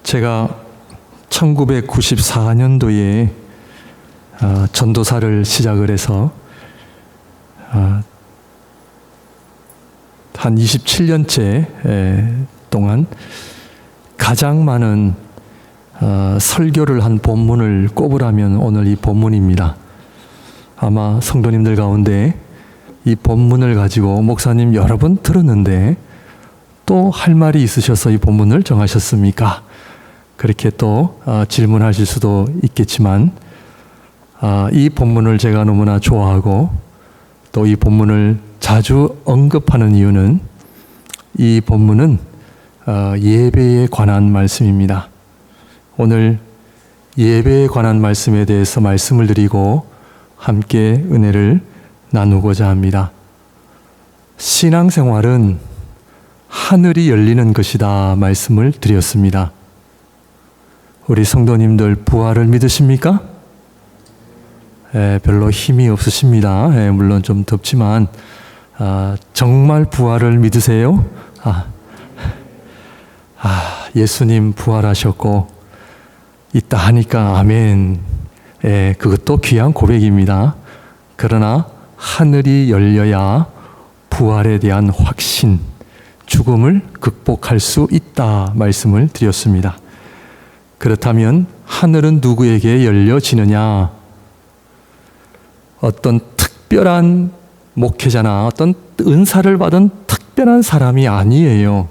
제가 1994년도에 전도사를 시작을 해서 한 27년째 동안 가장 많은 설교를 한 본문을 꼽으라면 오늘 이 본문입니다. 아마 성도님들 가운데 이 본문을 가지고 목사님 여러 번 들었는데 또 할 말이 있으셔서 이 본문을 정하셨습니까? 그렇게 또 질문하실 수도 있겠지만 이 본문을 제가 너무나 좋아하고 또 이 본문을 자주 언급하는 이유는 이 본문은 예배에 관한 말씀입니다. 오늘 예배에 관한 말씀에 대해서 말씀을 드리고 함께 은혜를 나누고자 합니다. 신앙생활은 하늘이 열리는 것이다 말씀을 드렸습니다. 우리 성도님들 부활을 믿으십니까? 별로 힘이 없으십니다. 물론 좀 덥지만 정말 부활을 믿으세요? 예수님 부활하셨고 있다 하니까 아멘. 그것도 귀한 고백입니다. 그러나 하늘이 열려야 부활에 대한 확신, 죽음을 극복할 수 있다 말씀을 드렸습니다. 그렇다면 하늘은 누구에게 열려지느냐? 어떤 특별한 목회자나 어떤 은사를 받은 특별한 사람이 아니에요.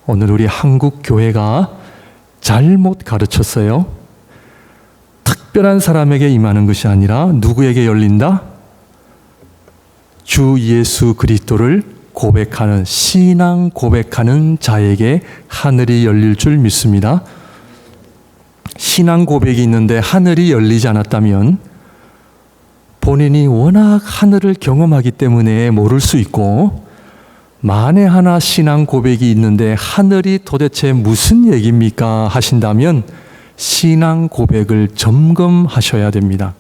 오늘 우리 한국 교회가 잘못 가르쳤어요. 특별한 사람에게 임하는 것이 아니라 누구에게 열린다? 주 예수 그리스도를 고백하는, 신앙 고백하는 자에게 하늘이 열릴 줄 믿습니다. 신앙 고백이 있는데 하늘이 열리지 않았다면 본인이 워낙 하늘을 경험하기 때문에 모를 수 있고, 만에 하나 신앙 고백이 있는데 하늘이 도대체 무슨 얘기입니까 하신다면 신앙 고백을 점검하셔야 됩니다.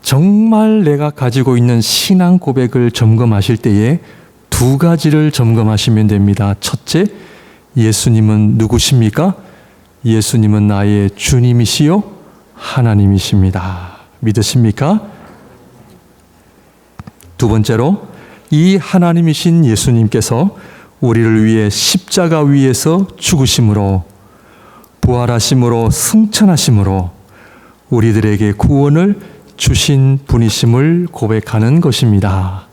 정말 내가 가지고 있는 신앙 고백을 점검하실 때에 두 가지를 점검하시면 됩니다. 첫째, 예수님은 누구십니까? 예수님은 나의 주님이시요 하나님이십니다. 믿으십니까? 두 번째로, 이 하나님이신 예수님께서 우리를 위해 십자가 위에서 죽으심으로, 부활하심으로, 승천하심으로 우리들에게 구원을 주신 분이심을 고백하는 것입니다.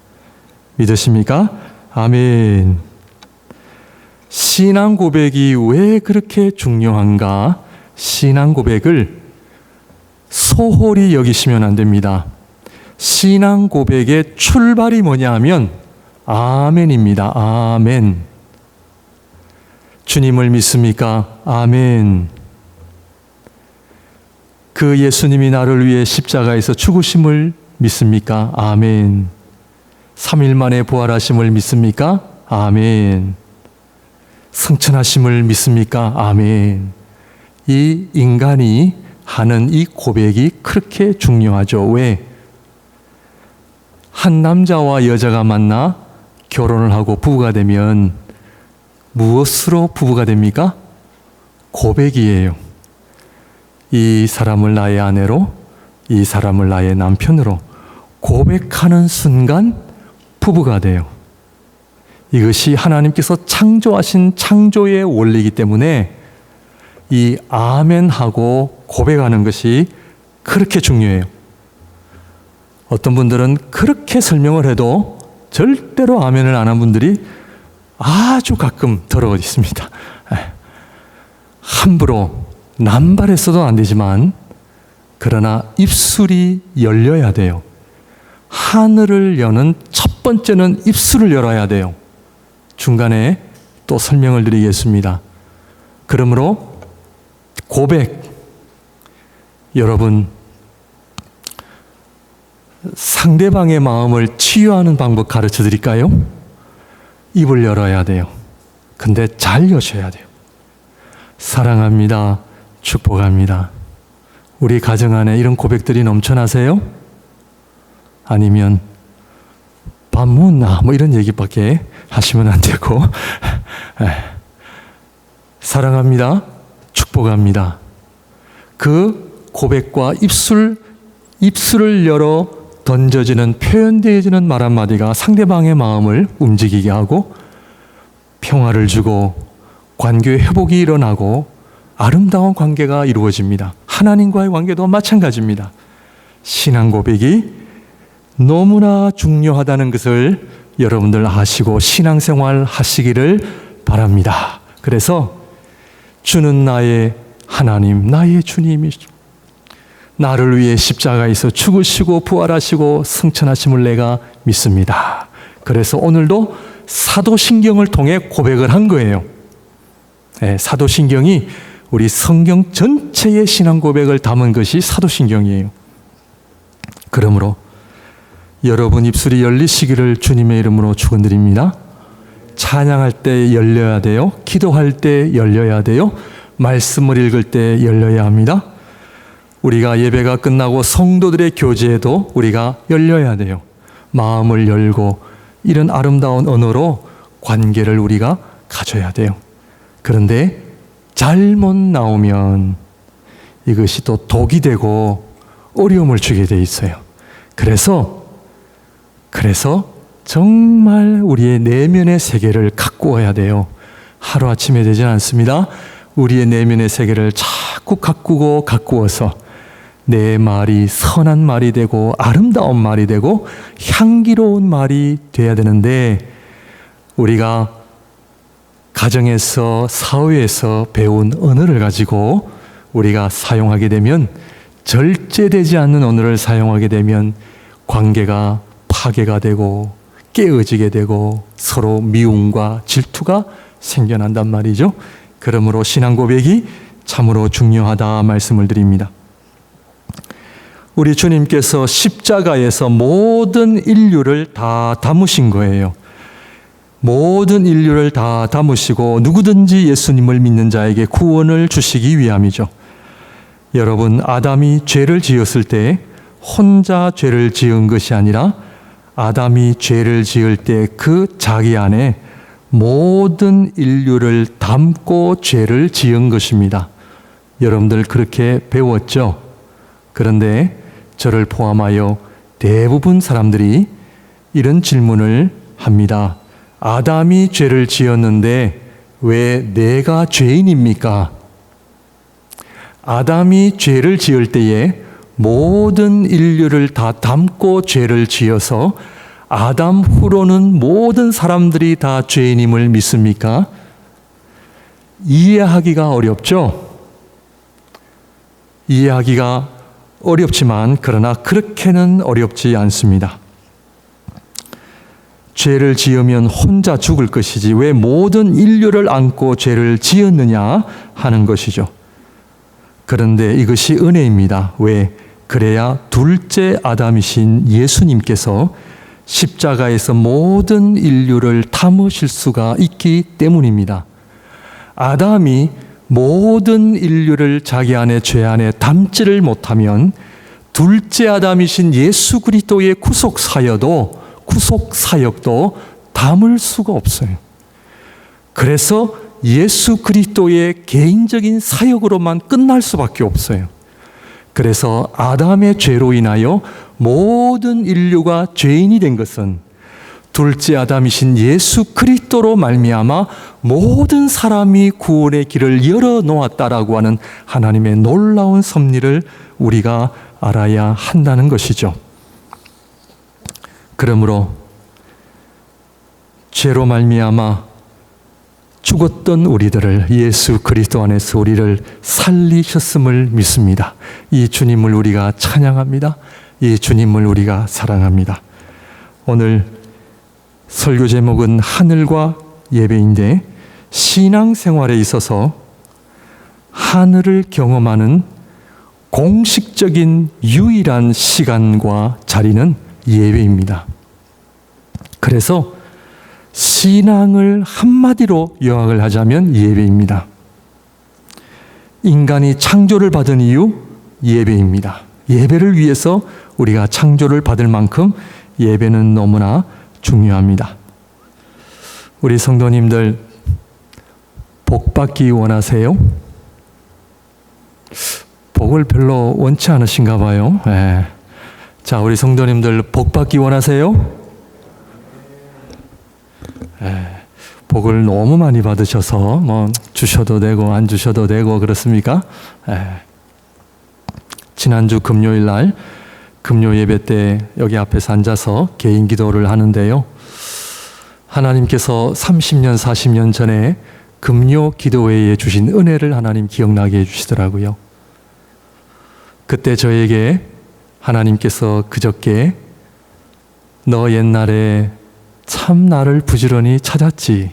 믿으십니까? 아멘. 신앙 고백이 왜 그렇게 중요한가? 신앙 고백을 소홀히 여기시면 안 됩니다. 신앙 고백의 출발이 뭐냐 하면 아멘입니다. 아멘. 주님을 믿습니까? 아멘. 그 예수님이 나를 위해 십자가에서 죽으심을 믿습니까? 아멘. 3일 만에 부활하심을 믿습니까? 아멘. 승천하심을 믿습니까? 아멘. 이 인간이 하는 이 고백이 그렇게 중요하죠. 왜? 한 남자와 여자가 만나 결혼을 하고 부부가 되면 무엇으로 부부가 됩니까? 고백이에요. 이 사람을 나의 아내로, 이 사람을 나의 남편으로 고백하는 순간 부부가 돼요. 이것이 하나님께서 창조하신 창조의 원리이기 때문에 이 아멘하고 고백하는 것이 그렇게 중요해요. 어떤 분들은 그렇게 설명을 해도 절대로 아멘을 안 한 분들이 아주 가끔 들어 있습니다. 함부로 남발했어도 안 되지만, 그러나 입술이 열려야 돼요. 하늘을 여는 첫 번째는 입술을 열어야 돼요. 중간에 또 설명을 드리겠습니다. 그러므로 고백, 여러분 상대방의 마음을 치유하는 방법 가르쳐 드릴까요? 입을 열어야 돼요. 근데 잘 여셔야 돼요. 사랑합니다. 축복합니다. 우리 가정 안에 이런 고백들이 넘쳐나세요? 아니면 밥 먹나? 뭐 이런 얘기밖에 하시면 안 되고 사랑합니다. 축복합니다. 그 고백과 입술을 열어 던져지는, 표현되어지는 말 한마디가 상대방의 마음을 움직이게 하고 평화를 주고 관계의 회복이 일어나고 아름다운 관계가 이루어집니다. 하나님과의 관계도 마찬가지입니다. 신앙 고백이 너무나 중요하다는 것을 여러분들 아시고 신앙생활 하시기를 바랍니다. 그래서 주는 나의 하나님, 나의 주님이시죠. 나를 위해 십자가에서 죽으시고 부활하시고 승천하심을 내가 믿습니다. 그래서 오늘도 사도신경을 통해 고백을 한 거예요. 네, 사도신경이 우리 성경 전체의 신앙 고백을 담은 것이 사도신경이에요. 그러므로 여러분 입술이 열리시기를 주님의 이름으로 축원드립니다. 찬양할 때 열려야 돼요. 기도할 때 열려야 돼요. 말씀을 읽을 때 열려야 합니다. 우리가 예배가 끝나고 성도들의 교제에도 우리가 열려야 돼요. 마음을 열고 이런 아름다운 언어로 관계를 우리가 가져야 돼요. 그런데 잘못 나오면 이것이 또 독이 되고 어려움을 주게 돼 있어요. 그래서 정말 우리의 내면의 세계를 가꾸어야 돼요. 하루아침에 되지 않습니다. 우리의 내면의 세계를 자꾸 가꾸어서 내 말이 선한 말이 되고 아름다운 말이 되고 향기로운 말이 돼야 되는데, 우리가 가정에서 사회에서 배운 언어를 가지고 우리가 사용하게 되면, 절제되지 않는 언어를 사용하게 되면 관계가 파괴가 되고 깨어지게 되고 서로 미움과 질투가 생겨난단 말이죠. 그러므로 신앙 고백이 참으로 중요하다 말씀을 드립니다. 우리 주님께서 십자가에서 모든 인류를 다 담으신 거예요. 모든 인류를 다 담으시고 누구든지 예수님을 믿는 자에게 구원을 주시기 위함이죠. 여러분, 아담이 죄를 지었을 때 혼자 죄를 지은 것이 아니라 아담이 죄를 지을 때 그 자기 안에 모든 인류를 담고 죄를 지은 것입니다. 여러분들 그렇게 배웠죠? 그런데 저를 포함하여 대부분 사람들이 이런 질문을 합니다. 아담이 죄를 지었는데 왜 내가 죄인입니까? 아담이 죄를 지을 때에 모든 인류를 다 담고 죄를 지어서 아담 후로는 모든 사람들이 다 죄인임을 믿습니까? 이해하기가 어렵죠? 이해하기가 어렵지만 그러나 그렇게는 어렵지 않습니다. 죄를 지으면 혼자 죽을 것이지 왜 모든 인류를 안고 죄를 지었느냐 하는 것이죠. 그런데 이것이 은혜입니다. 왜? 그래야 둘째 아담이신 예수님께서 십자가에서 모든 인류를 담으실 수가 있기 때문입니다. 아담이 모든 인류를 자기 안에 죄 안에 담지를 못하면 둘째 아담이신 예수 그리스도의 구속 사역도 담을 수가 없어요. 그래서 예수 그리스도의 개인적인 사역으로만 끝날 수밖에 없어요. 그래서 아담의 죄로 인하여 모든 인류가 죄인이 된 것은 둘째 아담이신 예수 그리스도로 말미암아 모든 사람이 구원의 길을 열어놓았다라고 하는 하나님의 놀라운 섭리를 우리가 알아야 한다는 것이죠. 그러므로 죄로 말미암아 죽었던 우리들을 예수 그리스도 안에서 우리를 살리셨음을 믿습니다. 이 주님을 우리가 찬양합니다. 이 주님을 우리가 사랑합니다. 오늘 설교 제목은 하늘과 예배인데, 신앙생활에 있어서 하늘을 경험하는 공식적인 유일한 시간과 자리는 예배입니다. 그래서 신앙을 한마디로 요약을 하자면 예배입니다. 인간이 창조를 받은 이유 예배입니다. 예배를 위해서 우리가 창조를 받을 만큼 예배는 너무나 중요합니다. 우리 성도님들, 복 받기 원하세요? 복을 별로 원치 않으신가 봐요. 네. 자, 우리 성도님들 복 받기 원하세요? 네. 복을 너무 많이 받으셔서 뭐 주셔도 되고 안 주셔도 되고 그렇습니까? 네. 지난주 금요일 날 금요 예배 때 여기 앞에서 앉아서 개인 기도를 하는데요. 하나님께서 30년, 40년 전에 금요 기도회에 주신 은혜를 하나님 기억나게 해주시더라고요. 그때 저에게 하나님께서 그저께 너 옛날에 참 나를 부지런히 찾았지.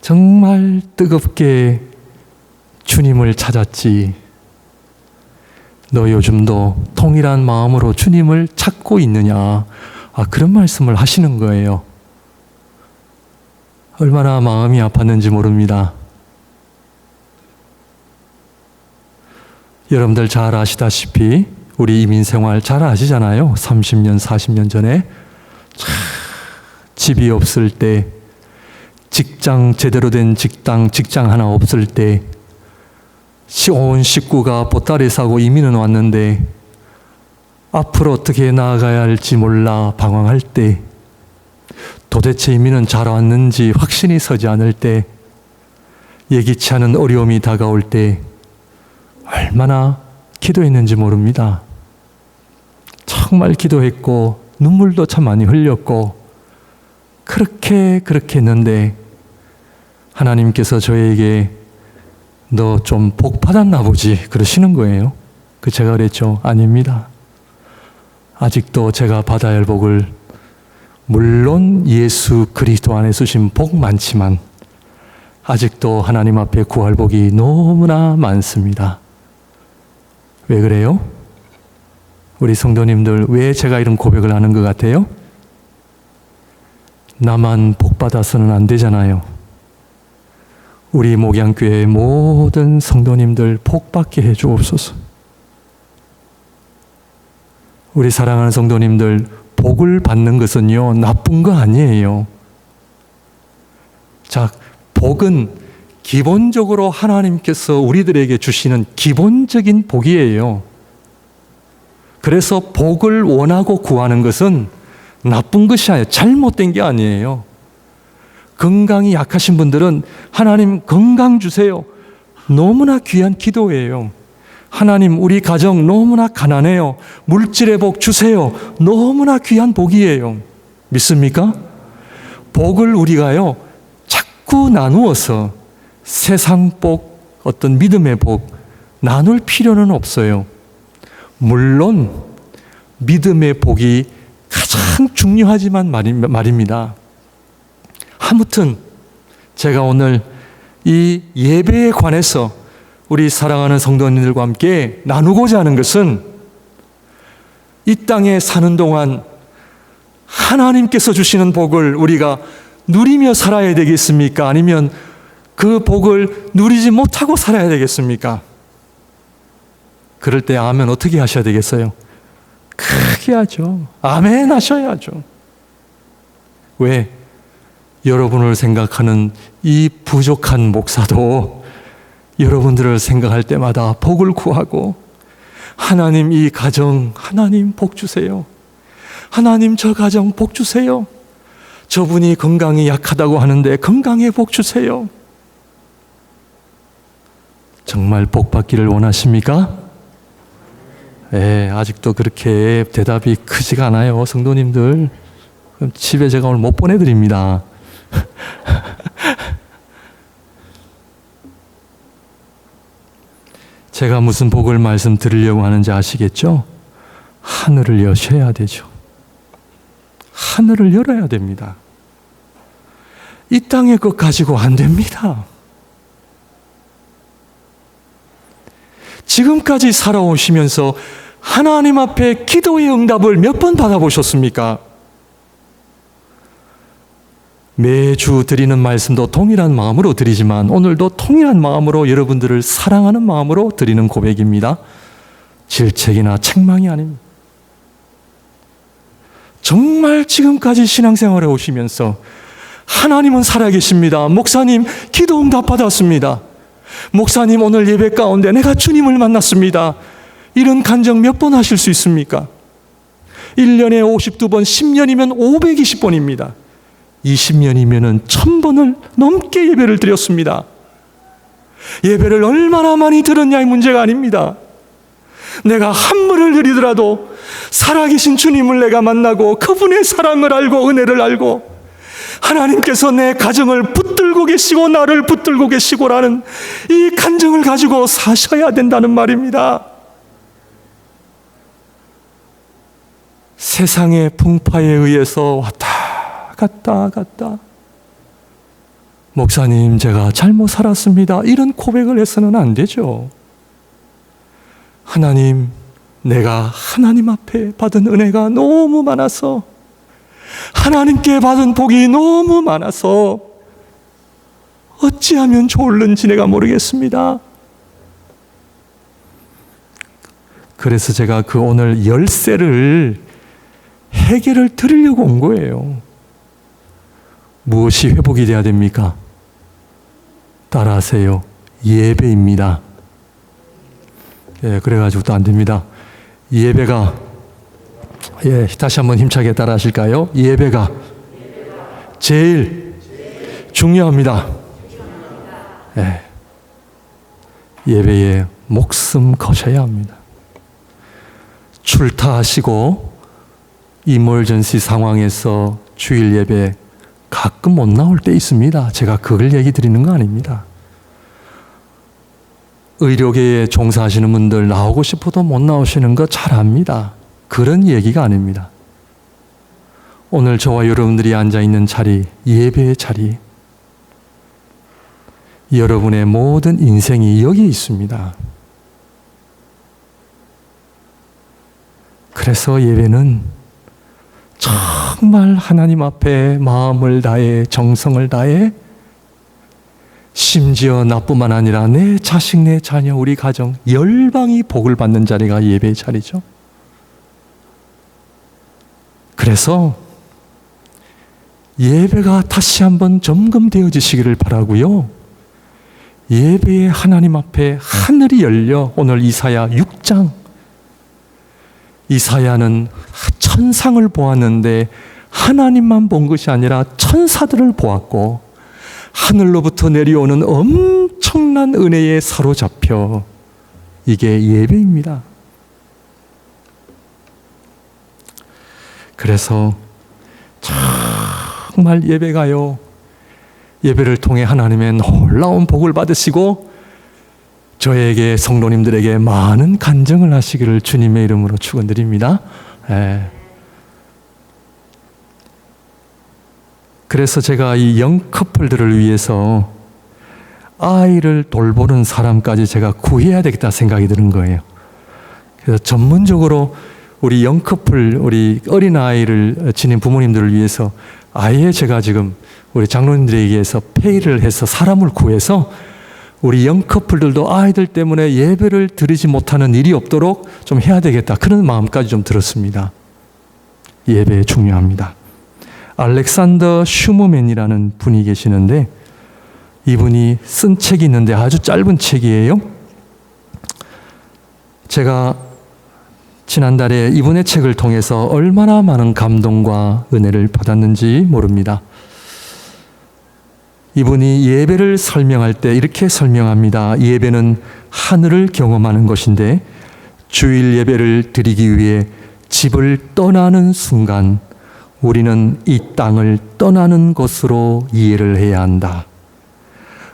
정말 뜨겁게 주님을 찾았지. 너 요즘도 통일한 마음으로 주님을 찾고 있느냐. 그런 말씀을 하시는 거예요. 얼마나 마음이 아팠는지 모릅니다. 여러분들 잘 아시다시피 우리 이민생활 잘 아시잖아요. 30년, 40년 전에 집이 없을 때, 직장, 제대로 된 직장 하나 없을 때, 온 식구가 보따리 사고 이민은 왔는데 앞으로 어떻게 나아가야 할지 몰라 방황할 때, 도대체 이민은 잘 왔는지 확신이 서지 않을 때, 예기치 않은 어려움이 다가올 때 얼마나 기도했는지 모릅니다. 정말 기도했고 눈물도 참 많이 흘렸고 그렇게 했는데 하나님께서 저에게 너 좀 복 받았나 보지 그러시는 거예요. 제가 그랬죠. 아닙니다. 아직도 제가 받아야 할 복을, 물론 예수 그리스도 안에 주신 복 많지만 아직도 하나님 앞에 구할 복이 너무나 많습니다. 왜 그래요? 우리 성도님들, 왜 제가 이런 고백을 하는 것 같아요? 나만 복 받아서는 안 되잖아요. 우리 목양교회 모든 성도님들 복 받게 해 주옵소서. 우리 사랑하는 성도님들, 복을 받는 것은요, 나쁜 거 아니에요. 자, 복은 기본적으로 하나님께서 우리들에게 주시는 기본적인 복이에요. 그래서 복을 원하고 구하는 것은 나쁜 것이 아니에요. 잘못된 게 아니에요. 건강이 약하신 분들은 하나님 건강 주세요. 너무나 귀한 기도예요. 하나님 우리 가정 너무나 가난해요. 물질의 복 주세요. 너무나 귀한 복이에요. 믿습니까? 복을 우리가요 자꾸 나누어서 세상 복, 어떤 믿음의 복 나눌 필요는 없어요. 물론 믿음의 복이 가장 중요하지만 말입니다. 아무튼 제가 오늘 이 예배에 관해서 우리 사랑하는 성도님들과 함께 나누고자 하는 것은, 이 땅에 사는 동안 하나님께서 주시는 복을 우리가 누리며 살아야 되겠습니까? 아니면 그 복을 누리지 못하고 살아야 되겠습니까? 그럴 때 아멘 어떻게 하셔야 되겠어요? 크게 하죠. 아멘 하셔야죠. 왜? 여러분을 생각하는 이 부족한 목사도 여러분들을 생각할 때마다 복을 구하고, 하나님 이 가정, 하나님 복 주세요. 하나님 저 가정 복 주세요. 저분이 건강이 약하다고 하는데 건강에 복 주세요. 정말 복 받기를 원하십니까? 네, 아직도 그렇게 대답이 크지가 않아요, 성도님들. 그럼 집에 제가 오늘 못 보내드립니다. 제가 무슨 복을 말씀드리려고 하는지 아시겠죠? 하늘을 여셔야 되죠. 하늘을 열어야 됩니다. 이 땅의 것 가지고 안 됩니다. 지금까지 살아오시면서 하나님 앞에 기도의 응답을 몇 번 받아보셨습니까? 매주 드리는 말씀도 동일한 마음으로 드리지만 오늘도 동일한 마음으로 여러분들을 사랑하는 마음으로 드리는 고백입니다. 질책이나 책망이 아닙니다. 정말 지금까지 신앙생활에 오시면서 하나님은 살아계십니다. 목사님, 기도 응답 받았습니다. 목사님, 오늘 예배 가운데 내가 주님을 만났습니다. 이런 간증 몇 번 하실 수 있습니까? 1년에 52번, 10년이면 520번입니다. 20년이면 1000번을 넘게 예배를 드렸습니다. 예배를 얼마나 많이 들었냐의 문제가 아닙니다. 내가 한물을 들이더라도 살아계신 주님을 내가 만나고 그분의 사랑을 알고 은혜를 알고 하나님께서 내 가정을 붙들고 계시고 나를 붙들고 계시고라는 이 간증을 가지고 사셔야 된다는 말입니다. 세상의 풍파에 의해서 왔다 갔다 목사님, 제가 잘못 살았습니다, 이런 고백을 해서는 안 되죠. 하나님, 내가 하나님 앞에 받은 은혜가 너무 많아서, 하나님께 받은 복이 너무 많아서 어찌하면 좋을는지 내가 모르겠습니다. 그래서 제가 그 오늘 열쇠를 해결을 드리려고 온 거예요. 무엇이 회복이 돼야 됩니까? 따라하세요. 예배입니다. 그래가지고 또 안 됩니다. 예배가, 다시 한번 힘차게 따라 하실까요? 예배가 제일 중요합니다. 예배에 목숨 거셔야 합니다. 출타하시고 이멀전시 상황에서 주일 예배 가끔 못 나올 때 있습니다. 제가 그걸 얘기 드리는 거 아닙니다. 의료계에 종사하시는 분들 나오고 싶어도 못 나오시는 거 잘 압니다. 그런 얘기가 아닙니다. 오늘 저와 여러분들이 앉아있는 자리, 예배의 자리, 여러분의 모든 인생이 여기 있습니다. 그래서 예배는 정말 하나님 앞에 마음을 다해 정성을 다해 심지어 나뿐만 아니라 내 자식, 내 자녀, 우리 가정 열방이 복을 받는 자리가 예배의 자리죠. 그래서 예배가 다시 한번 점검되어지시기를 바라고요. 예배의 하나님 앞에 하늘이 열려 오늘 이사야 6장, 이사야는 천상을 보았는데 하나님만 본 것이 아니라 천사들을 보았고 하늘로부터 내려오는 엄청난 은혜에 사로잡혀, 이게 예배입니다. 그래서 정말 예배가요, 예배를 통해 하나님의 놀라운 복을 받으시고 저에게, 성도님들에게 많은 간증을 하시기를 주님의 이름으로 축원드립니다. 그래서 제가 이 영커플들을 위해서 아이를 돌보는 사람까지 제가 구해야 되겠다 생각이 드는 거예요. 그래서 전문적으로 우리 영커플, 우리 어린아이를 지닌 부모님들을 위해서 아예 제가 지금 우리 장로님들에 의해서 페이를 해서 사람을 구해서 우리 영커플들도 아이들 때문에 예배를 드리지 못하는 일이 없도록 좀 해야 되겠다, 그런 마음까지 좀 들었습니다. 예배 중요합니다. 알렉산더 슈머맨이라는 분이 계시는데 이분이 쓴 책이 있는데 아주 짧은 책이에요. 제가 지난달에 이분의 책을 통해서 얼마나 많은 감동과 은혜를 받았는지 모릅니다. 이분이 예배를 설명할 때 이렇게 설명합니다. 예배는 하늘을 경험하는 것인데 주일 예배를 드리기 위해 집을 떠나는 순간 우리는 이 땅을 떠나는 것으로 이해를 해야 한다.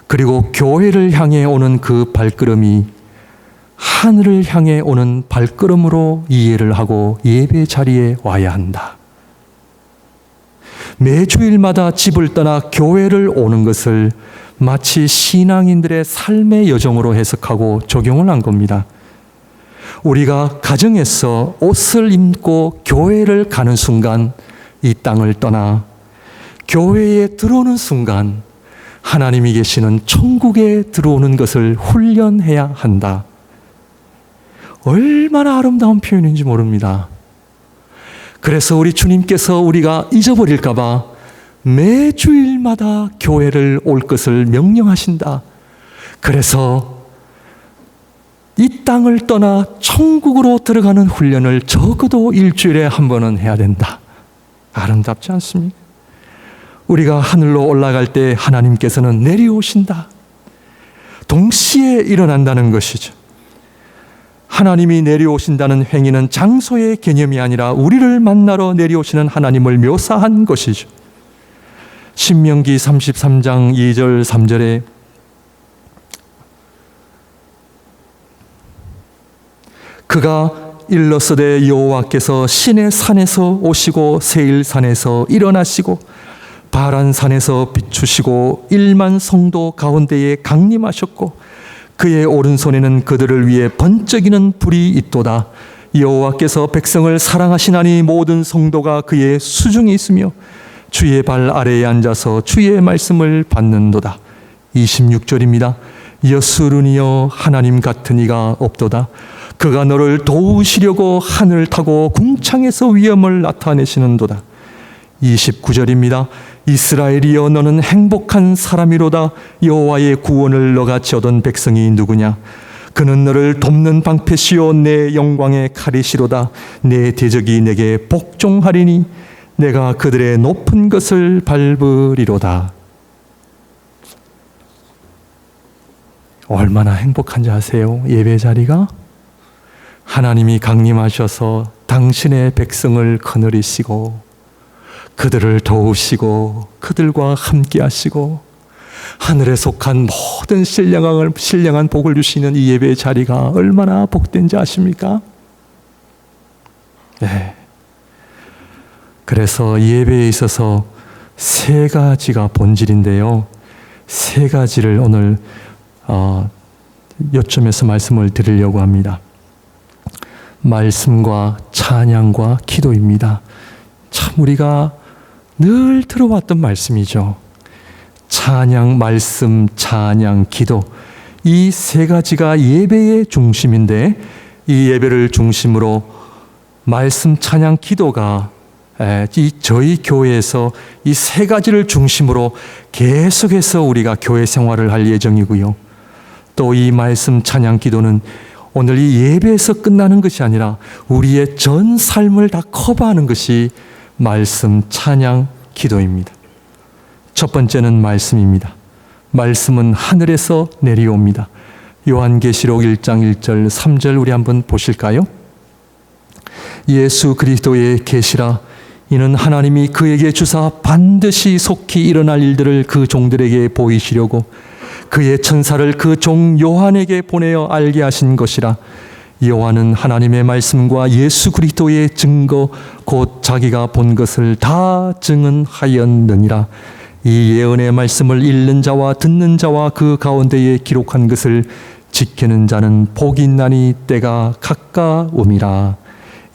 그리고 교회를 향해 오는 그 발걸음이 하늘을 향해 오는 발걸음으로 이해를 하고 예배 자리에 와야 한다. 매주일마다 집을 떠나 교회를 오는 것을 마치 신앙인들의 삶의 여정으로 해석하고 적용을 한 겁니다. 우리가 가정에서 옷을 입고 교회를 가는 순간 이 땅을 떠나 교회에 들어오는 순간 하나님이 계시는 천국에 들어오는 것을 훈련해야 한다. 얼마나 아름다운 표현인지 모릅니다. 그래서 우리 주님께서 우리가 잊어버릴까 봐 매주일마다 교회를 올 것을 명령하신다. 그래서 이 땅을 떠나 천국으로 들어가는 훈련을 적어도 일주일에 한 번은 해야 된다. 아름답지 않습니까? 우리가 하늘로 올라갈 때 하나님께서는 내려오신다. 동시에 일어난다는 것이죠. 하나님이 내려오신다는 행위는 장소의 개념이 아니라 우리를 만나러 내려오시는 하나님을 묘사한 것이죠. 신명기 33장 2절 3절에 그가 일러스되 여호와께서 시내 산에서 오시고 세일산에서 일어나시고 바란산에서 비추시고 1만 성도 가운데에 강림하셨고 그의 오른손에는 그들을 위해 번쩍이는 불이 있도다. 여호와께서 백성을 사랑하시나니 모든 성도가 그의 수중에 있으며 주의 발 아래에 앉아서 주의 말씀을 받는도다. 26절입니다. 여수르니여 하나님 같은 이가 없도다. 그가 너를 도우시려고 하늘을 타고 궁창에서 위엄을 나타내시는도다. 29절입니다. 이스라엘이여 너는 행복한 사람이로다. 여호와의 구원을 너같이 얻은 백성이 누구냐? 그는 너를 돕는 방패시요 내 영광의 칼이시로다. 내 대적이 내게 복종하리니 내가 그들의 높은 것을 밟으리로다. 얼마나 행복한지 아세요? 예배 자리가 하나님이 강림하셔서 당신의 백성을 거느리시고 그들을 도우시고 그들과 함께 하시고 하늘에 속한 모든 신령한 복을 주시는 이 예배의 자리가 얼마나 복된지 아십니까? 네. 그래서 예배에 있어서 세 가지가 본질인데요. 세 가지를 오늘 요점에서 말씀을 드리려고 합니다. 말씀과 찬양과 기도입니다. 참 우리가 늘 들어왔던 말씀이죠. 찬양, 말씀, 찬양, 기도. 이 세 가지가 예배의 중심인데 이 예배를 중심으로 말씀, 찬양, 기도가 저희 교회에서 이 세 가지를 중심으로 계속해서 우리가 교회 생활을 할 예정이고요. 또 이 말씀, 찬양, 기도는 오늘 이 예배에서 끝나는 것이 아니라 우리의 전 삶을 다 커버하는 것이 말씀, 찬양, 기도입니다. 첫 번째는 말씀입니다. 말씀은 하늘에서 내려옵니다. 요한계시록 1장 1절 3절 우리 한번 보실까요? 예수 그리스도의 계시라. 이는 하나님이 그에게 주사 반드시 속히 일어날 일들을 그 종들에게 보이시려고 그의 천사를 그 종 요한에게 보내어 알게 하신 것이라. 요한은 하나님의 말씀과 예수 그리스도의 증거 곧 자기가 본 것을 다 증언하였느니라. 이 예언의 말씀을 읽는 자와 듣는 자와 그 가운데에 기록한 것을 지키는 자는 복이 있나니 때가 가까움이라.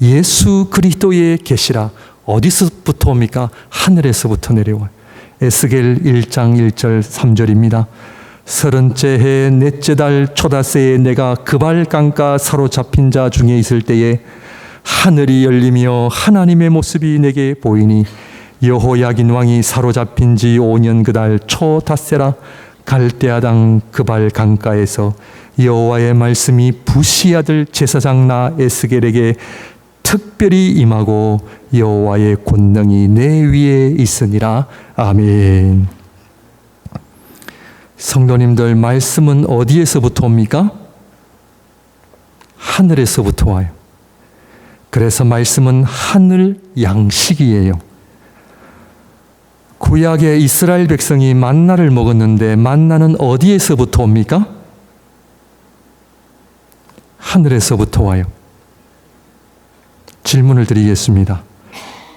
예수 그리스도의 계시라. 어디서부터 옵니까? 하늘에서부터 내려와요. 에스겔 1장 1절 3절입니다. 30째 해 넷째 달 초다새에 내가 그발 강가 사로잡힌 자 중에 있을 때에 하늘이 열리며 하나님의 모습이 내게 보이니 여호야긴 왕이 사로잡힌 지 5년 그 달 초다새라. 갈대아 땅 그발 강가에서 여호와의 말씀이 부시 아들 제사장 나 에스겔에게 특별히 임하고 여호와의 권능이 내 위에 있으니라. 아멘. 성도님들, 말씀은 어디에서부터 옵니까? 하늘에서부터 와요. 그래서 말씀은 하늘 양식이에요. 구약의 이스라엘 백성이 만나를 먹었는데 만나는 어디에서부터 옵니까? 하늘에서부터 와요. 질문을 드리겠습니다.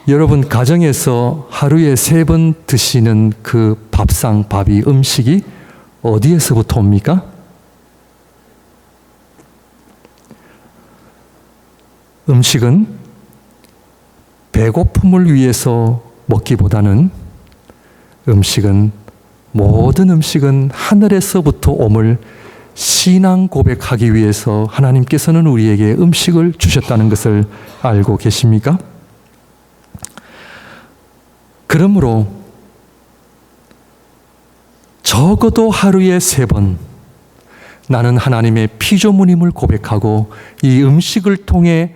여러분 가정에서 하루에 3번 드시는 그 밥상, 밥이, 음식이 어디에서부터 옵니까? 음식은 배고픔을 위해서 먹기보다는 모든 음식은 하늘에서부터 옴을 신앙 고백하기 위해서 하나님께서는 우리에게 음식을 주셨다는 것을 알고 계십니까? 그러므로 적어도 하루에 3번 나는 하나님의 피조물임을 고백하고 이 음식을 통해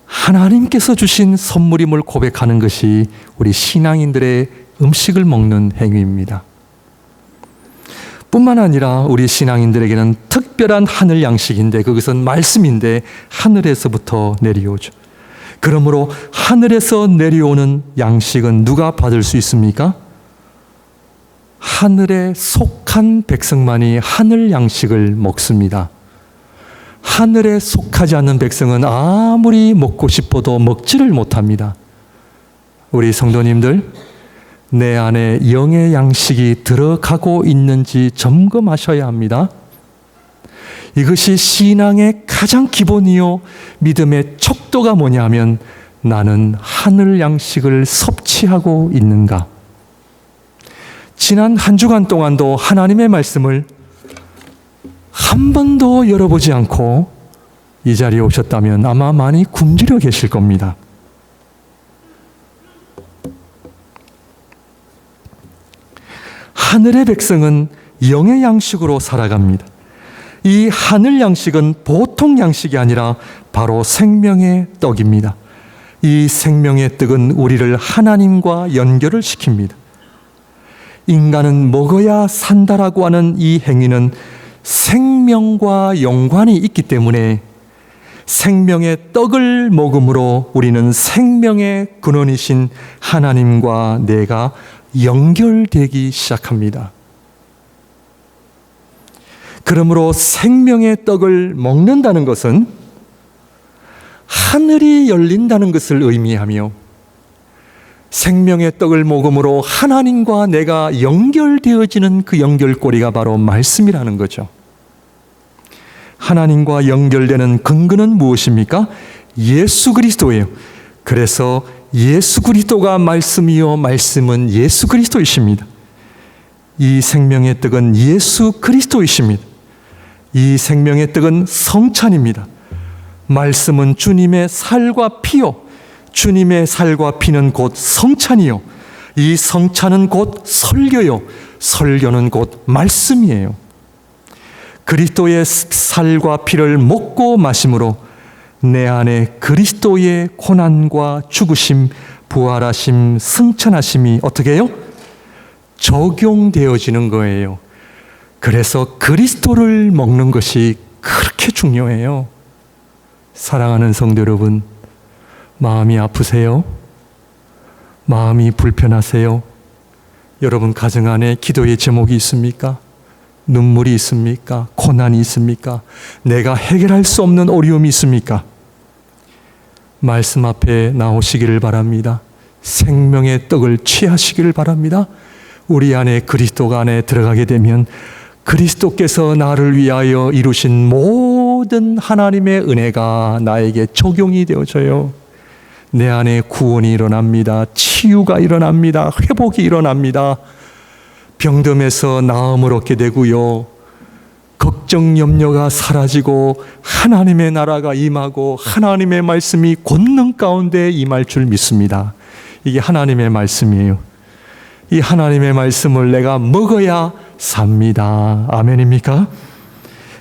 하나님께서 주신 선물임을 고백하는 것이 우리 신앙인들의 음식을 먹는 행위입니다. 뿐만 아니라 우리 신앙인들에게는 특별한 하늘 양식인데 그것은 말씀인데 하늘에서부터 내려오죠. 그러므로 하늘에서 내려오는 양식은 누가 받을 수 있습니까? 하늘에 속한 백성만이 하늘 양식을 먹습니다. 하늘에 속하지 않는 백성은 아무리 먹고 싶어도 먹지를 못합니다. 우리 성도님들, 내 안에 영의 양식이 들어가고 있는지 점검하셔야 합니다. 이것이 신앙의 가장 기본이요 믿음의 척도가 뭐냐면 나는 하늘 양식을 섭취하고 있는가? 지난 한 주간 동안도 하나님의 말씀을 한 번도 열어보지 않고 이 자리에 오셨다면 아마 많이 굶주려 계실 겁니다. 하늘의 백성은 영의 양식으로 살아갑니다. 이 하늘 양식은 보통 양식이 아니라 바로 생명의 떡입니다. 이 생명의 떡은 우리를 하나님과 연결을 시킵니다. 인간은 먹어야 산다라고 하는 이 행위는 생명과 연관이 있기 때문에 생명의 떡을 먹음으로 우리는 생명의 근원이신 하나님과 내가 연결되기 시작합니다. 그러므로 생명의 떡을 먹는다는 것은 하늘이 열린다는 것을 의미하며 생명의 떡을 먹음으로 하나님과 내가 연결되어지는 그 연결고리가 바로 말씀이라는 거죠. 하나님과 연결되는 근거는 무엇입니까? 예수 그리스도예요. 그래서 예수 그리스도가 말씀이요 말씀은 예수 그리스도이십니다. 이 생명의 떡은 예수 그리스도이십니다. 이 생명의 떡은 성찬입니다. 말씀은 주님의 살과 피요 주님의 살과 피는 곧 성찬이요 이 성찬은 곧 설교요 설교는 곧 말씀이에요. 그리스도의 살과 피를 먹고 마심으로 내 안에 그리스도의 고난과 죽으심, 부활하심, 승천하심이 어떻게 해요? 적용되어지는 거예요. 그래서 그리스도를 먹는 것이 그렇게 중요해요. 사랑하는 성도 여러분, 마음이 아프세요? 마음이 불편하세요? 여러분 가정 안에 기도의 제목이 있습니까? 눈물이 있습니까? 고난이 있습니까? 내가 해결할 수 없는 어려움이 있습니까? 말씀 앞에 나오시기를 바랍니다. 생명의 떡을 취하시기를 바랍니다. 우리 안에 그리스도가 안에 들어가게 되면 그리스도께서 나를 위하여 이루신 모든 하나님의 은혜가 나에게 적용이 되어져요. 내 안에 구원이 일어납니다. 치유가 일어납니다. 회복이 일어납니다. 병듦에서 나음을 얻게 되고요. 걱정 염려가 사라지고 하나님의 나라가 임하고 하나님의 말씀이 권능 가운데 임할 줄 믿습니다. 이게 하나님의 말씀이에요. 이 하나님의 말씀을 내가 먹어야 삽니다. 아멘입니까?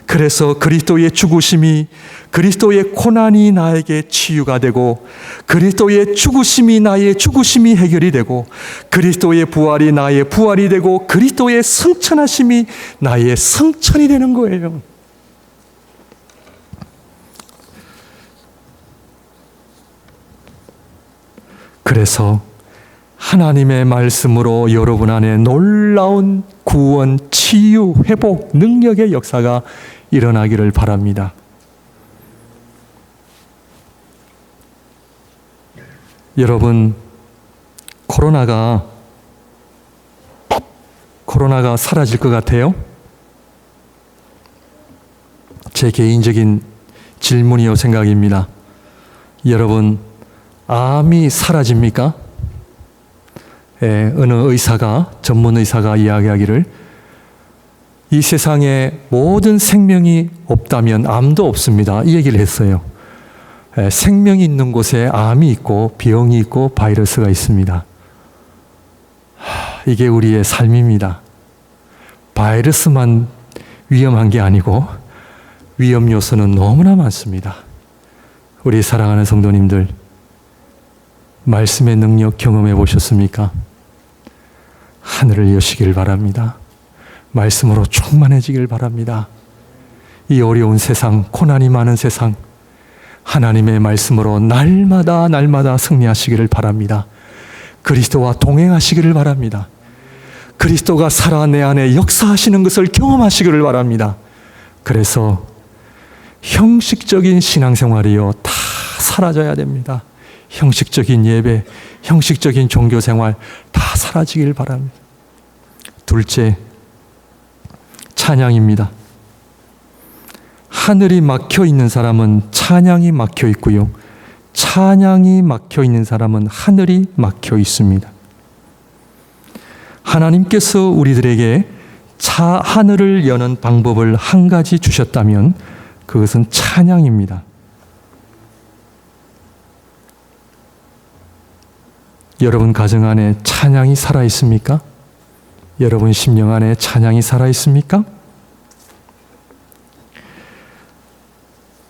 그래서 그리스도의 죽으심이 그리스도의 고난이 나에게 치유가 되고 그리스도의 죽으심이 나의 죽으심이 해결이 되고 그리스도의 부활이 나의 부활이 되고 그리스도의 승천하심이 나의 승천이 되는 거예요. 그래서 하나님의 말씀으로 여러분 안에 놀라운 구원, 치유, 회복, 능력의 역사가 일어나기를 바랍니다. 여러분, 코로나가 사라질 것 같아요? 제 개인적인 질문이요 생각입니다. 여러분, 암이 사라집니까? 어느 의사가, 전문 의사가 이야기하기를 이 세상에 모든 생명이 없다면 암도 없습니다. 이 얘기를 했어요. 생명이 있는 곳에 암이 있고 병이 있고 바이러스가 있습니다. 이게 우리의 삶입니다. 바이러스만 위험한 게 아니고 위험 요소는 너무나 많습니다. 우리 사랑하는 성도님들, 말씀의 능력 경험해 보셨습니까? 하늘을 여시길 바랍니다. 말씀으로 충만해지길 바랍니다. 이 어려운 세상, 고난이 많은 세상, 하나님의 말씀으로 날마다 승리하시기를 바랍니다. 그리스도와 동행하시기를 바랍니다. 그리스도가 살아 내 안에 역사하시는 것을 경험하시기를 바랍니다. 그래서 형식적인 신앙생활이요, 다 사라져야 됩니다. 형식적인 예배, 형식적인 종교생활 다 사라지길 바랍니다. 둘째, 찬양입니다. 하늘이 막혀 있는 사람은 찬양이 막혀 있고요, 찬양이 막혀 있는 사람은 하늘이 막혀 있습니다. 하나님께서 우리들에게 하늘을 여는 방법을 한 가지 주셨다면 그것은 찬양입니다. 여러분 가정 안에 찬양이 살아있습니까? 여러분 심령 안에 찬양이 살아있습니까?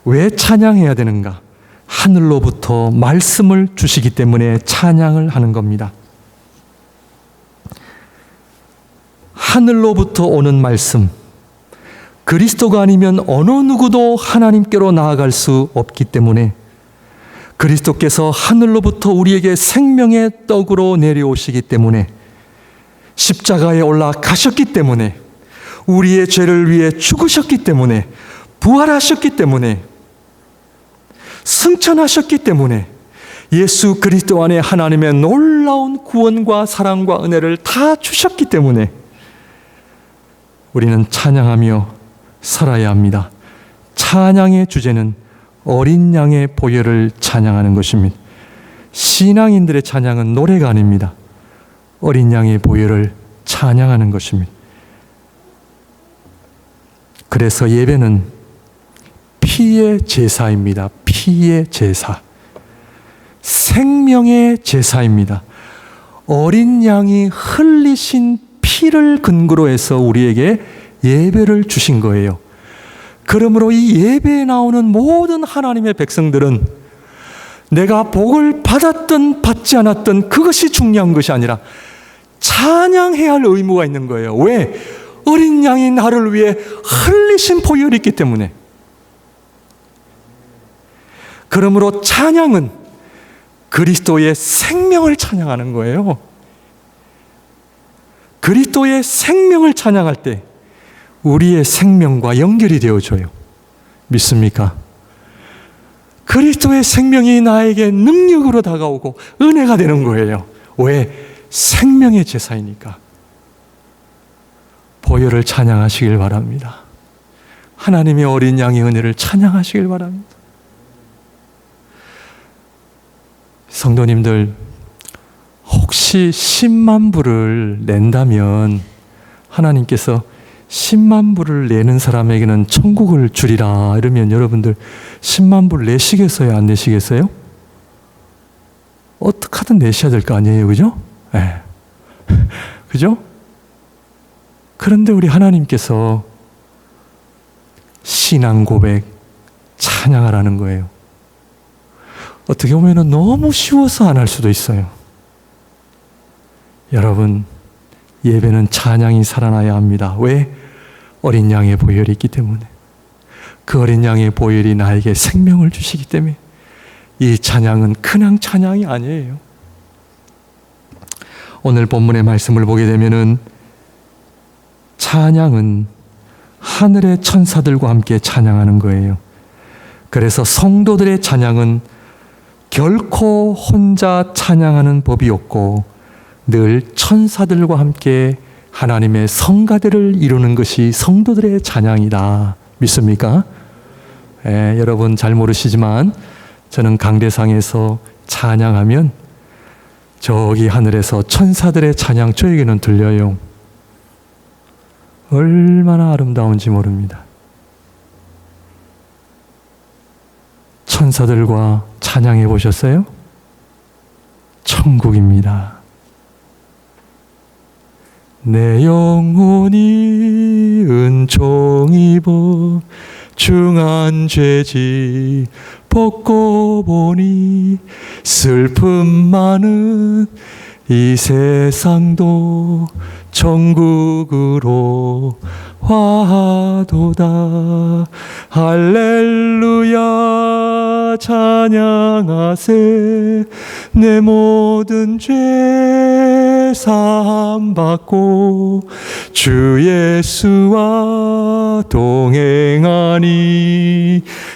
왜 찬양해야 되는가? 하늘로부터 말씀을 주시기 때문에 찬양을 하는 겁니다. 하늘로부터 오는 말씀, 그리스도가 아니면 어느 누구도 하나님께로 나아갈 수 없기 때문에 그리스도께서 하늘로부터 우리에게 생명의 떡으로 내려오시기 때문에 십자가에 올라가셨기 때문에 우리의 죄를 위해 죽으셨기 때문에 부활하셨기 때문에 승천하셨기 때문에 예수 그리스도 안에 하나님의 놀라운 구원과 사랑과 은혜를 다 주셨기 때문에 우리는 찬양하며 살아야 합니다. 찬양의 주제는 어린 양의 보혈을 찬양하는 것입니다. 신앙인들의 찬양은 노래가 아닙니다. 어린 양의 보혈을 찬양하는 것입니다. 그래서 예배는 피의 제사입니다. 피의 제사. 생명의 제사입니다. 어린 양이 흘리신 피를 근거로 해서 우리에게 예배를 주신 거예요. 그러므로 이 예배에 나오는 모든 하나님의 백성들은 내가 복을 받았든 받지 않았든 그것이 중요한 것이 아니라 찬양해야 할 의무가 있는 거예요. 왜? 어린 양이 나를 위해 흘리신 보혈이 있기 때문에. 그러므로 찬양은 그리스도의 생명을 찬양하는 거예요. 그리스도의 생명을 찬양할 때 우리의 생명과 연결이 되어져요. 믿습니까? 그리스도의 생명이 나에게 능력으로 다가오고 은혜가 되는 거예요. 왜? 생명의 제사이니까. 보혈을 찬양하시길 바랍니다. 하나님의 어린 양의 은혜를 찬양하시길 바랍니다. 성도님들, 혹시 10만 불을 낸다면 하나님께서 10만 불을 내는 사람에게는 천국을 주리라 이러면 여러분들 10만 불 내시겠어요? 안 내시겠어요? 어떻게 하든 내셔야 될 거 아니에요, 그죠? 네. 그죠? 그런데 우리 하나님께서 신앙 고백, 찬양하라는 거예요. 어떻게 보면 너무 쉬워서 안 할 수도 있어요. 여러분, 예배는 찬양이 살아나야 합니다. 왜? 어린 양의 보혈이 있기 때문에. 그 어린 양의 보혈이 나에게 생명을 주시기 때문에 이 찬양은 그냥 찬양이 아니에요. 오늘 본문의 말씀을 보게 되면은 찬양은 하늘의 천사들과 함께 찬양하는 거예요. 그래서 성도들의 찬양은 결코 혼자 찬양하는 법이 없고 늘 천사들과 함께 하나님의 성가대를 이루는 것이 성도들의 찬양이다. 믿습니까? 여러분 잘 모르시지만 저는 강대상에서 찬양하면 저기 하늘에서 천사들의 찬양 저에게는 들려요. 얼마나 아름다운지 모릅니다. 천사들과 찬양해 보셨어요? 천국입니다. 내 영혼이 은총 입어 중한 죄지 벗고 보니 슬픔 많은 이 세상도 천국으로 화도다. 할렐루야 찬양하세. 내 모든 죄 사함 받고 주 예수와 동행하니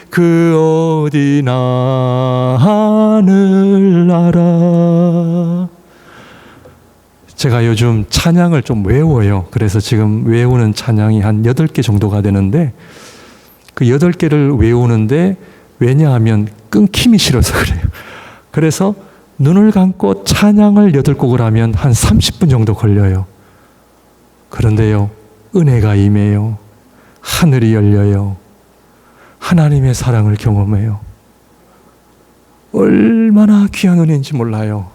그 어디나 하늘나라. 제가 요즘 찬양을 좀 외워요. 그래서 지금 외우는 찬양이 한 8개 정도가 되는데 그 8개를 외우는데 왜냐하면 끊김이 싫어서 그래요. 그래서 눈을 감고 찬양을 8곡을 하면 한 30분 정도 걸려요. 그런데요, 은혜가 임해요. 하늘이 열려요. 하나님의 사랑을 경험해요. 얼마나 귀한 은혜인지 몰라요.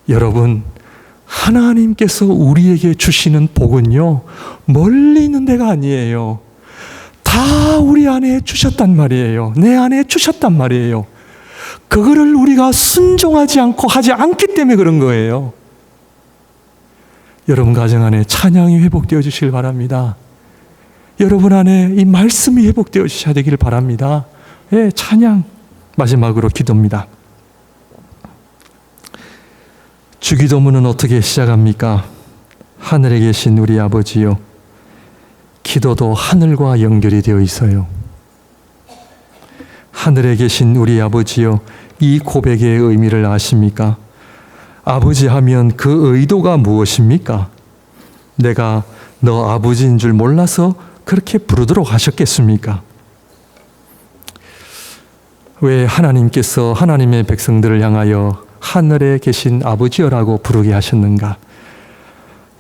여러분, 하나님께서 우리에게 주시는 복은요, 멀리 있는 데가 아니에요. 다 우리 안에 주셨단 말이에요. 내 안에 주셨단 말이에요. 그거를 우리가 순종하지 않고 하지 않기 때문에 그런 거예요. 여러분 가정 안에 찬양이 회복되어 주시길 바랍니다. 여러분 안에 이 말씀이 회복되어 주셔야 되길 바랍니다. 예, 찬양. 마지막으로 기도입니다. 주기도문은 어떻게 시작합니까? 하늘에 계신 우리 아버지요. 기도도 하늘과 연결이 되어 있어요. 하늘에 계신 우리 아버지요. 이 고백의 의미를 아십니까? 아버지 하면 그 의도가 무엇입니까? 내가 너 아버지인 줄 몰라서 그렇게 부르도록 하셨겠습니까? 왜 하나님께서 하나님의 백성들을 향하여 하늘에 계신 아버지여라고 부르게 하셨는가?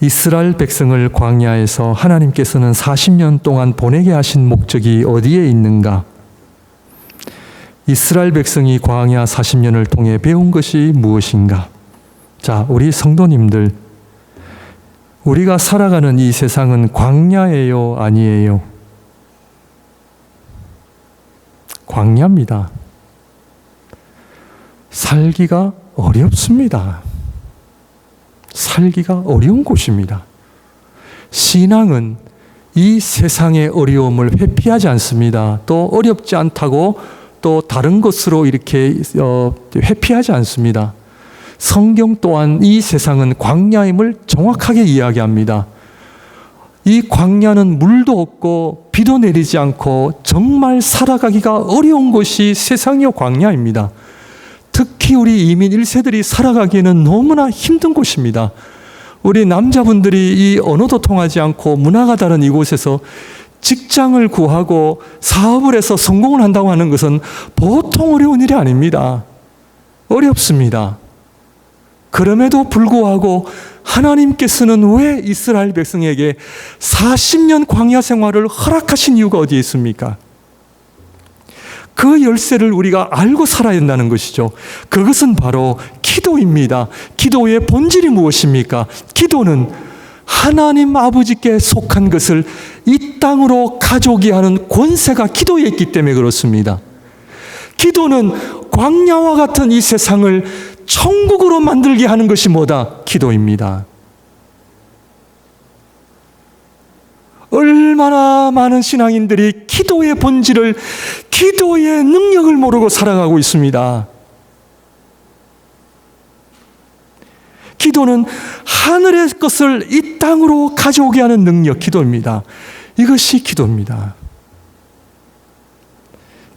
이스라엘 백성을 광야에서 하나님께서는 40년 동안 보내게 하신 목적이 어디에 있는가? 이스라엘 백성이 광야 40년을 통해 배운 것이 무엇인가? 자, 우리 성도님들, 우리가 살아가는 이 세상은 광야예요, 아니에요? 광야입니다. 살기가 어렵습니다. 살기가 어려운 곳입니다. 신앙은 이 세상의 어려움을 회피하지 않습니다. 또 어렵지 않다고 또 다른 것으로 이렇게 회피하지 않습니다. 성경 또한 이 세상은 광야임을 정확하게 이야기합니다. 이 광야는 물도 없고 비도 내리지 않고 정말 살아가기가 어려운 곳이 세상의 광야입니다. 특히 우리 이민 1세들이 살아가기에는 너무나 힘든 곳입니다. 우리 남자분들이 이 언어도 통하지 않고 문화가 다른 이곳에서 직장을 구하고 사업을 해서 성공을 한다고 하는 것은 보통 어려운 일이 아닙니다. 어렵습니다. 그럼에도 불구하고 하나님께서는 왜 이스라엘 백성에게 40년 광야 생활을 허락하신 이유가 어디에 있습니까? 그 열쇠를 우리가 알고 살아야 한다는 것이죠. 그것은 바로 기도입니다. 기도의 본질이 무엇입니까? 기도는 하나님 아버지께 속한 것을 이 땅으로 가져오게 하는 권세가 기도에 있기 때문에 그렇습니다. 기도는 광야와 같은 이 세상을 천국으로 만들게 하는 것이 뭐다? 기도입니다. 얼마나 많은 신앙인들이 기도의 본질을, 기도의 능력을 모르고 살아가고 있습니다. 기도는 하늘의 것을 이 땅으로 가져오게 하는 능력, 기도입니다. 이것이 기도입니다.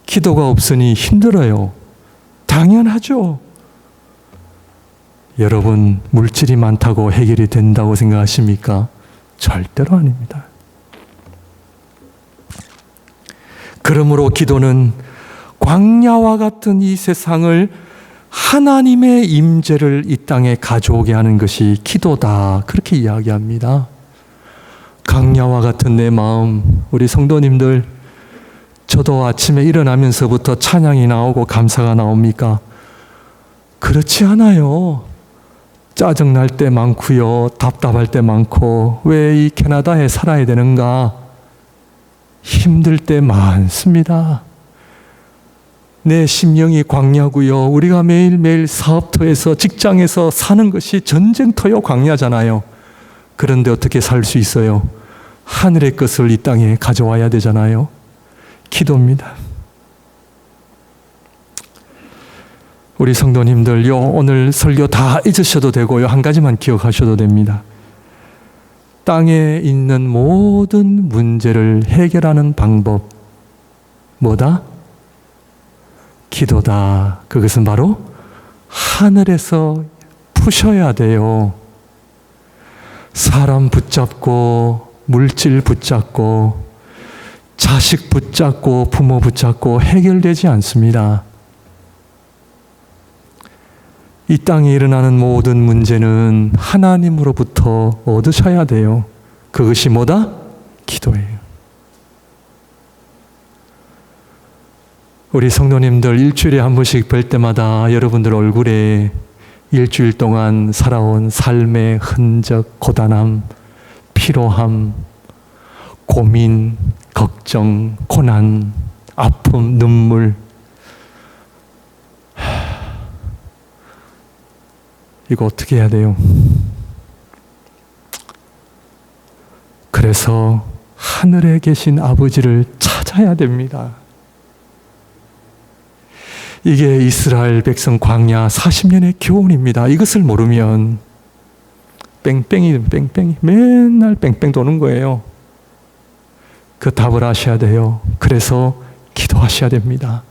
기도가 없으니 힘들어요. 당연하죠. 여러분, 물질이 많다고 해결이 된다고 생각하십니까? 절대로 아닙니다. 그러므로 기도는 광야와 같은 이 세상을 하나님의 임재를 이 땅에 가져오게 하는 것이 기도다. 그렇게 이야기합니다. 광야와 같은 내 마음, 우리 성도님들, 저도 아침에 일어나면서부터 찬양이 나오고 감사가 나옵니까? 그렇지 않아요. 짜증날 때 많고요. 답답할 때 많고 왜 이 캐나다에 살아야 되는가? 힘들 때 많습니다. 내 심령이 광야고요. 우리가 매일매일 사업터에서 직장에서 사는 것이 전쟁터요 광야잖아요. 그런데 어떻게 살 수 있어요? 하늘의 것을 이 땅에 가져와야 되잖아요. 기도입니다. 우리 성도님들요, 오늘 설교 다 잊으셔도 되고요, 한 가지만 기억하셔도 됩니다. 땅에 있는 모든 문제를 해결하는 방법, 뭐다? 기도다. 그것은 바로 하늘에서 푸셔야 돼요. 사람 붙잡고, 물질 붙잡고, 자식 붙잡고, 부모 붙잡고 해결되지 않습니다. 이 땅에 일어나는 모든 문제는 하나님으로부터 얻으셔야 돼요. 그것이 뭐다? 기도예요. 우리 성도님들 일주일에 한 번씩 뵐 때마다 여러분들 얼굴에 일주일 동안 살아온 삶의 흔적, 고단함, 피로함, 고민, 걱정, 고난, 아픔, 눈물, 이거 어떻게 해야 돼요? 그래서 하늘에 계신 아버지를 찾아야 됩니다. 이게 이스라엘 백성 광야 40년의 교훈입니다. 이것을 모르면 뺑뺑이 맨날 뺑뺑 도는 거예요. 그 답을 아셔야 돼요. 그래서 기도하셔야 됩니다.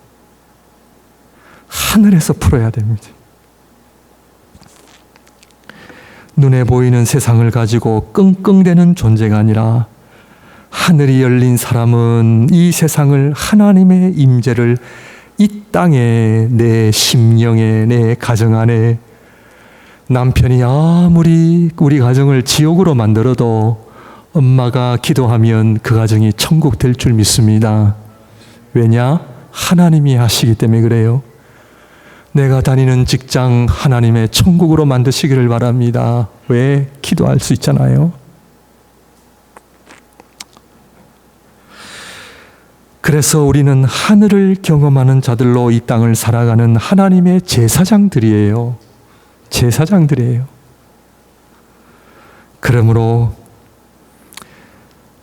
하늘에서 풀어야 됩니다. 눈에 보이는 세상을 가지고 끙끙대는 존재가 아니라 하늘이 열린 사람은 이 세상을 하나님의 임재를 이 땅에, 내 심령에, 내 가정 안에, 남편이 아무리 우리 가정을 지옥으로 만들어도 엄마가 기도하면 그 가정이 천국 될 줄 믿습니다. 왜냐? 하나님이 하시기 때문에 그래요. 내가 다니는 직장 하나님의 천국으로 만드시기를 바랍니다. 왜? 기도할 수 있잖아요. 그래서 우리는 하늘을 경험하는 자들로 이 땅을 살아가는 하나님의 제사장들이에요. 제사장들이에요. 그러므로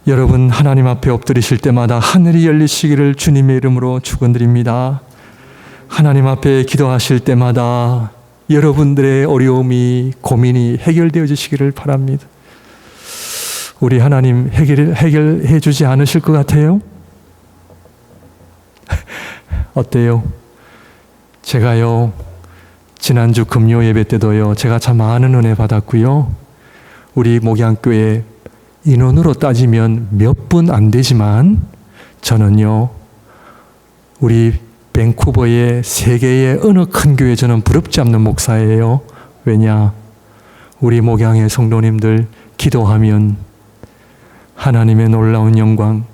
여러분 하나님 앞에 엎드리실 때마다 하늘이 열리시기를 주님의 이름으로 축원드립니다. 하나님 앞에 기도하실 때마다 여러분들의 어려움이, 고민이 해결되어 주시기를 바랍니다. 우리 하나님 해결해 주지 않으실 것 같아요? 어때요? 제가요, 지난주 금요 예배 때도요, 제가 참 많은 은혜 받았고요. 우리 목양교회 인원으로 따지면 몇 분 안 되지만 저는요, 우리 밴쿠버의 세계의 어느 큰 교회 저는 부럽지 않는 목사예요. 왜냐? 우리 목양의 성도님들 기도하면 하나님의 놀라운 영광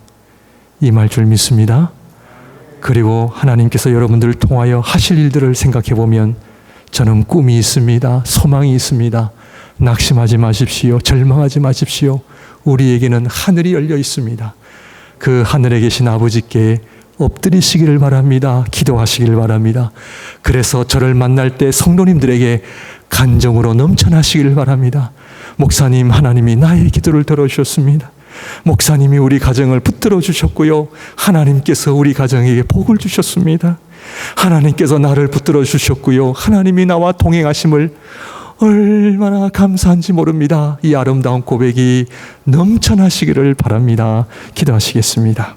임할 줄 믿습니다. 그리고 하나님께서 여러분들을 통하여 하실 일들을 생각해 보면 저는 꿈이 있습니다. 소망이 있습니다. 낙심하지 마십시오. 절망하지 마십시오. 우리에게는 하늘이 열려 있습니다. 그 하늘에 계신 아버지께 엎드리시기를 바랍니다. 기도하시기를 바랍니다. 그래서 저를 만날 때 성도님들에게 간정으로 넘쳐나시기를 바랍니다. 목사님, 하나님이 나의 기도를 들어주셨습니다. 목사님이 우리 가정을 붙들어 주셨고요. 하나님께서 우리 가정에게 복을 주셨습니다. 하나님께서 나를 붙들어 주셨고요. 하나님이 나와 동행하심을 얼마나 감사한지 모릅니다. 이 아름다운 고백이 넘쳐나시기를 바랍니다. 기도하시겠습니다.